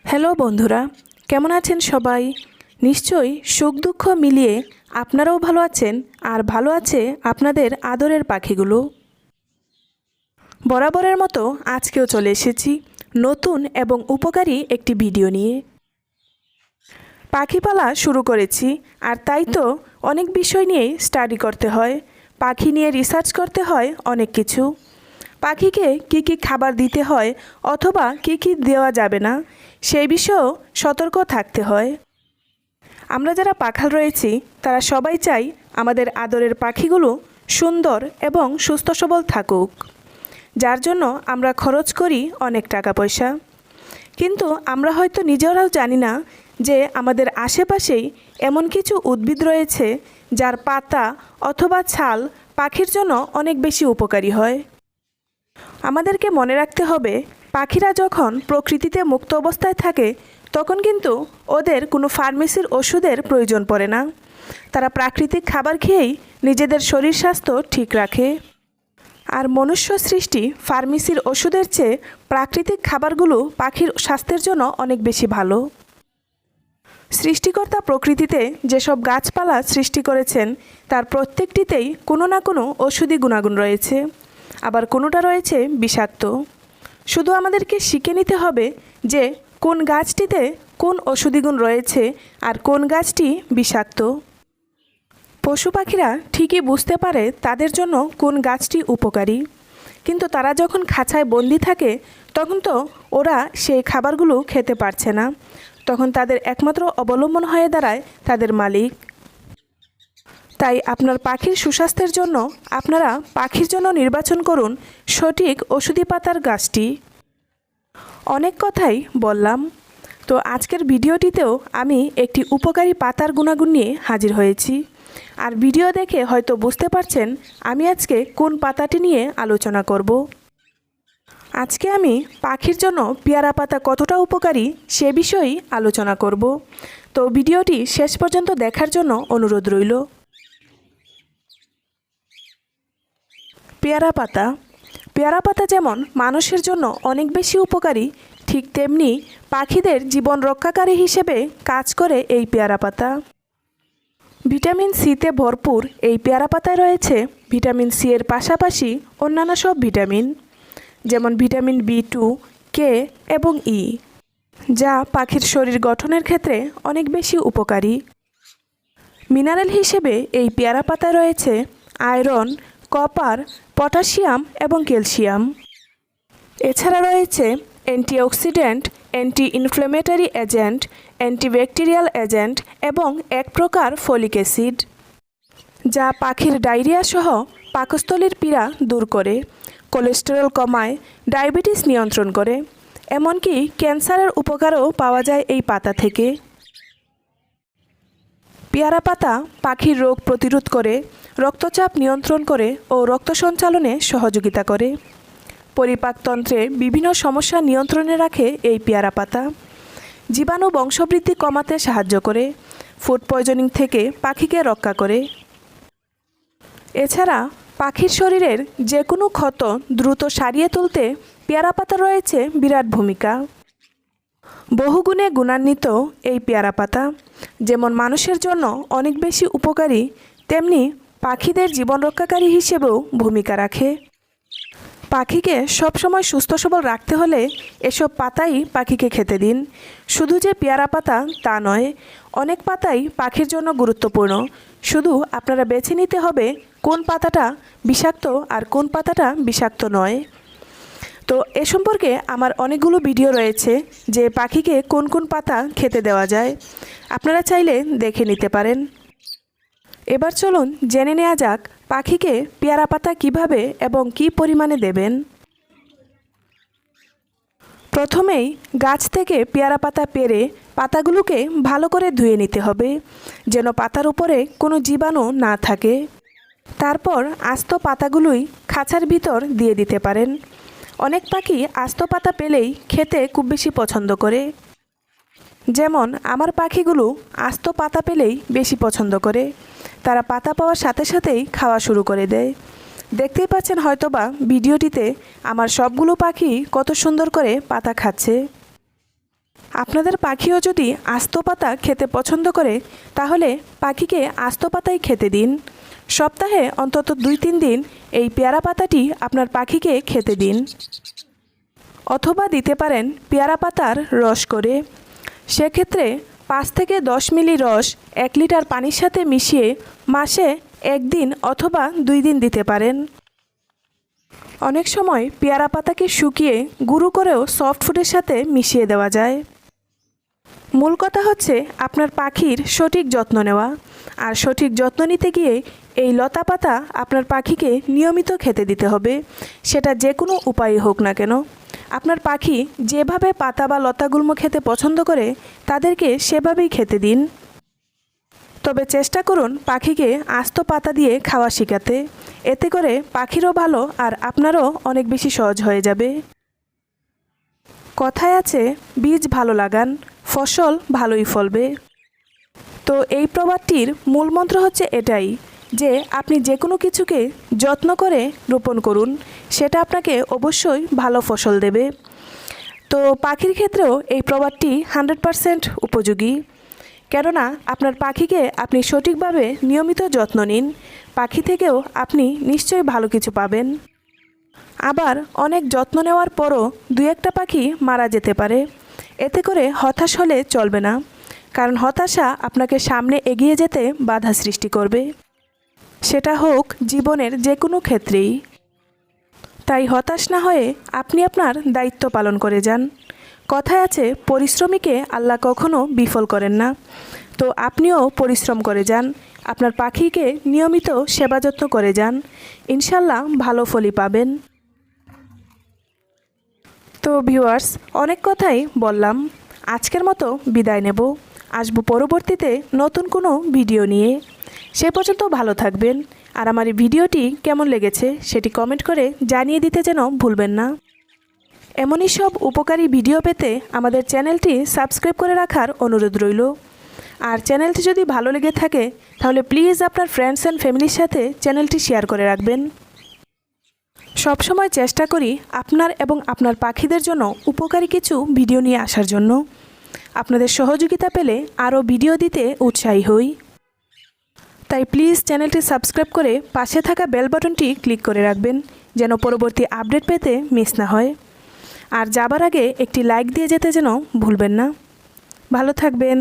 Hello বন্ধুরা, কেমন আছেন সবাই? নিশ্চয়ই সুখ দুঃখ মিলিয়ে আপনারাও ভালো আছেন আর ভালো আছে আপনাদের আদরের পাখিগুলো। বরাবরের মতো আজকেও চলে এসেছি নতুন এবং উপকারী একটি ভিডিও নিয়ে। পাখি পালা শুরু করেছি আর তাই তো অনেক বিষয় নিয়েই স্টাডি করতে হয়, পাখি নিয়ে রিসার্চ করতে হয় অনেক কিছু। পাখিকে কি কি খাবার দিতে হয় অথবা কি কি দেওয়া যাবে না সেই বিষয়েও সতর্ক থাকতে হয়। আমরা যারা পাখাল রয়েছি তারা সবাই চাই আমাদের আদরের পাখিগুলো সুন্দর এবং সুস্থ সবল থাকুক, যার জন্য আমরা খরচ করি অনেক টাকা পয়সা। কিন্তু আমরা হয়তো নিজেরাও জানি না যে আমাদের আশেপাশেই এমন কিছু উদ্ভিদ রয়েছে যার পাতা অথবা ছাল পাখির জন্য অনেক বেশি উপকারী হয়। আমাদেরকে মনে রাখতে হবে, পাখিরা যখন প্রকৃতিতে মুক্ত অবস্থায় থাকে তখন কিন্তু ওদের কোনো ফার্মেসির ওষুধের প্রয়োজন পড়ে না। তারা প্রাকৃতিক খাবার খেয়েই নিজেদের শরীর স্বাস্থ্য ঠিক রাখে। আর মনুষ্য সৃষ্টি ফার্মেসির ওষুধের চেয়ে প্রাকৃতিক খাবারগুলো পাখির স্বাস্থ্যের জন্য অনেক বেশি ভালো। সৃষ্টিকর্তা প্রকৃতিতে যেসব গাছপালা সৃষ্টি করেছেন তার প্রত্যেকটিতেই কোনো না কোনো ঔষধি গুণাগুণ রয়েছে, আবার কোনোটা রয়েছে বিষাক্ত। শুধু আমাদেরকে শিখে নিতে হবে যে কোন গাছটিতে কোন ঔষধি গুণ রয়েছে আর কোন গাছটি বিষাক্ত। পশু পাখিরা ঠিকই বুঝতে পারে তাদের জন্য কোন গাছটি উপকারী, কিন্তু তারা যখন খাঁচায় বন্দি থাকে তখন তো ওরা সেই খাবারগুলো খেতে পারছে না, তখন তাদের একমাত্র অবলম্বন হয়ে দাঁড়ায় তাদের মালিক। তাই আপনার পাখির সুস্বাস্থ্যের জন্য আপনারা পাখির জন্য নির্বাচন করুন সঠিক ওষুধি পাতার গাছটি। অনেক কথাই বললাম, তো আজকের ভিডিওটিতেও আমি একটি উপকারী পাতার গুণাগুণ নিয়ে হাজির হয়েছি। আর ভিডিও দেখে হয়তো বুঝতে পারছেন আমি আজকে কোন পাতাটি নিয়ে আলোচনা করব। আজকে আমি পাখির জন্য পেয়ারা পাতা কতটা উপকারী সে বিষয়েই আলোচনা করব। তো ভিডিওটি শেষ পর্যন্ত দেখার জন্য অনুরোধ রইল। পেয়ারা পাতা। পেয়ারা পাতা যেমন মানুষের জন্য অনেক বেশি উপকারী, ঠিক তেমনি পাখিদের জীবন রক্ষাকারী হিসেবে কাজ করে এই পেয়ারা পাতা। ভিটামিন সিতে ভরপুর এই পেয়ারা পাতায় রয়েছে ভিটামিন সি এর পাশাপাশি অন্যান্য সব ভিটামিন, যেমন ভিটামিন বি2, কে এবং ই, যা পাখির শরীর গঠনের ক্ষেত্রে অনেক বেশি উপকারী। মিনারেল হিসেবে এই পেয়ারা পাতায় রয়েছে আয়রন, কপার, পটাশিয়াম এবং ক্যালসিয়াম। এছাড়া রয়েছে antioxidant, anti inflammatory agent, antibacterial agent এবং এক প্রকার ফলিক অ্যাসিড, যা পাখির ডায়রিয়া সহ পাকস্থলীর পীড়া দূর করে, কোলেস্টেরল কমায়, ডায়াবেটিস নিয়ন্ত্রণ করে, এমনকি ক্যান্সারের উপকারও পাওয়া যায় এই পাতা থেকে। পেয়ারা পাতা পাখির রোগ প্রতিরোধ করে, রক্তচাপ নিয়ন্ত্রণ করে ও রক্ত সঞ্চালনে সহযোগিতা করে। পরিপাকতন্ত্রে বিভিন্ন সমস্যা নিয়ন্ত্রণে রাখে এই পেয়ারা পাতা। জীবাণু বংশবৃদ্ধি কমাতে সাহায্য করে, ফুড পয়জনিং থেকে পাখিকে রক্ষা করে। এছাড়া পাখির শরীরের যে কোনো ক্ষত দ্রুত সারিয়ে তুলতে পেয়ারা পাতা রয়েছে বিরাট ভূমিকা। বহুগুণে গুণান্বিত এই পেয়ারা পাতা যেমন মানুষের জন্য অনেক বেশি উপকারী, তেমনি পাখিদের জীবন রক্ষাকারী হিসেবেও ভূমিকা রাখে। পাখিকে সবসময় সুস্থ সবল রাখতে হলে এসব পাতাই পাখিকে খেতে দিন। শুধু যে পেয়ারা পাতা তা নয়, অনেক পাতাই পাখির জন্য গুরুত্বপূর্ণ, শুধু আপনারা বেছে নিতে হবে কোন পাতাটা বিষাক্ত আর কোন পাতাটা বিষাক্ত নয়। তো এ সম্পর্কে আমার অনেকগুলো ভিডিও রয়েছে যে পাখিকে কোন কোন পাতা খেতে দেওয়া যায়, আপনারা চাইলে দেখে নিতে পারেন। এবার চলুন জেনে নেওয়া যাক পাখিকে পেয়ারা পাতা কিভাবে এবং কি পরিমাণে দেবেন। প্রথমেই গাছ থেকে পেয়ারা পাতা পেড়ে পাতাগুলোকে ভালো করে ধুয়ে নিতে হবে, যেন পাতার উপরে কোনো জীবাণু না থাকে। তারপর আস্ত পাতাগুলোই খাঁচার ভিতর দিয়ে দিতে পারেন। অনেক পাখি আস্ত পাতা পেলেই খেতে খুব বেশি পছন্দ করে, যেমন আমার পাখিগুলো আস্ত পাতা পেলেই বেশি পছন্দ করে। তারা পাতা পাওয়ার সাথে সাথেই খাওয়া শুরু করে দেয়। দেখতেই পাচ্ছেন হয়তোবা ভিডিওটিতে আমার সবগুলো পাখি কত সুন্দর করে পাতা খাচ্ছে। আপনাদের পাখিও যদি আস্ত পাতা খেতে পছন্দ করে তাহলে পাখিকে আস্ত পাতাই খেতে দিন। সপ্তাহে অন্তত 2-3 দিন এই পেয়ারা পাতাটি আপনার পাখিকে খেতে দিন। অথবা দিতে পারেন পেয়ারা পাতার রস করে। সেক্ষেত্রে 5 থেকে 10 মিলি রস 1 লিটার পানির সাথে মিশিয়ে মাসে 1 দিন অথবা 2 দিন দিতে পারেন। অনেক সময় পেয়ারা পাতাকে শুকিয়ে গুঁড়ো করেও সফট ফুডের সাথে মিশিয়ে দেওয়া যায়। মূল কথা হচ্ছে আপনার পাখির সঠিক যত্ন নেওয়া। আর সঠিক যত্ন নিতে গিয়ে এই লতা পাতা আপনার পাখিকে নিয়মিত খেতে দিতে হবে, সেটা যে কোনো উপায়ে হোক না কেন। আপনার পাখি যেভাবে পাতা বা লতাগুল্ম খেতে পছন্দ করে তাদেরকে সেভাবেই খেতে দিন। তবে চেষ্টা করুন পাখিকে আস্ত পাতা দিয়ে খাওয়া শেখাতে। এতে করে পাখিরও ভালো আর আপনারও অনেক বেশি সহজ হয়ে যাবে। কথায় আছে, বীজ ভালো লাগান, ফসল ভালোই ফলবে। তো এই প্রবাদটির মূল মন্ত্র হচ্ছে এটাই যে আপনি যে কোনো কিছুকে যত্ন করে রোপণ করুন, সেটা আপনাকে অবশ্যই ভালো ফসল দেবে। তো পাখির ক্ষেত্রেও এই প্রবাদটি 100% উপযোগী। কেননা আপনার পাখিকে আপনি সঠিকভাবে নিয়মিত যত্ন নিন, পাখি থেকেও আপনি নিশ্চয়ই ভালো কিছু পাবেন। আবার অনেক যত্ন নেওয়ার পরও 2-1টা পাখি মারা যেতে পারে। এতে করে হতাশ হলে চলবে না, কারণ হতাশা আপনাকে সামনে এগিয়ে যেতে বাধা সৃষ্টি করবে, সেটা হোক জীবনের যে কোনো ক্ষেত্রেই। তাই হতাশ না হয়ে আপনি আপনার দায়িত্ব পালন করে যান। কথায় আছে, পরিশ্রমীকে আল্লাহ কখনো বিফল করেন না। তো আপনিও পরিশ্রম করে যান, আপনার পাখিকে নিয়মিত সেবা যত্ন করে যান, ইনশাল্লাহ ভালো ফলই পাবেন। তো ভিউয়ার্স, অনেক কথাই বললাম, আজকের মতো বিদায় নেব। আসবো পরবর্তীতে নতুন কোনো ভিডিও নিয়ে। সে পর্যন্ত ভালো থাকবেন। আর আমার এই ভিডিওটি কেমন লেগেছে সেটি কমেন্ট করে জানিয়ে দিতে যেন ভুলবেন না। এমনই সব উপকারী ভিডিও পেতে আমাদের চ্যানেলটি সাবস্ক্রাইব করে রাখার অনুরোধ রইল। আর চ্যানেলটি যদি ভালো লেগে থাকে তাহলে প্লিজ আপনার ফ্রেন্ডস অ্যান্ড ফ্যামিলির সাথে চ্যানেলটি শেয়ার করে রাখবেন। সবসময় চেষ্টা করি আপনার এবং আপনার পাখিদের জন্য উপকারী কিছু ভিডিও নিয়ে আসার জন্য। আপনাদের সহযোগিতা পেলে আরও ভিডিও দিতে উৎসাহী হই। তাই প্লিজ চ্যানেলটি সাবস্ক্রাইব করে পাশে থাকা বেল বাটনটি ক্লিক করে রাখবেন, যেন পরবর্তী আপডেট পেতে মিস না হয়। আর যাবার আগে একটি লাইক দিয়ে যেতে যেন ভুলবেন না। ভালো থাকবেন।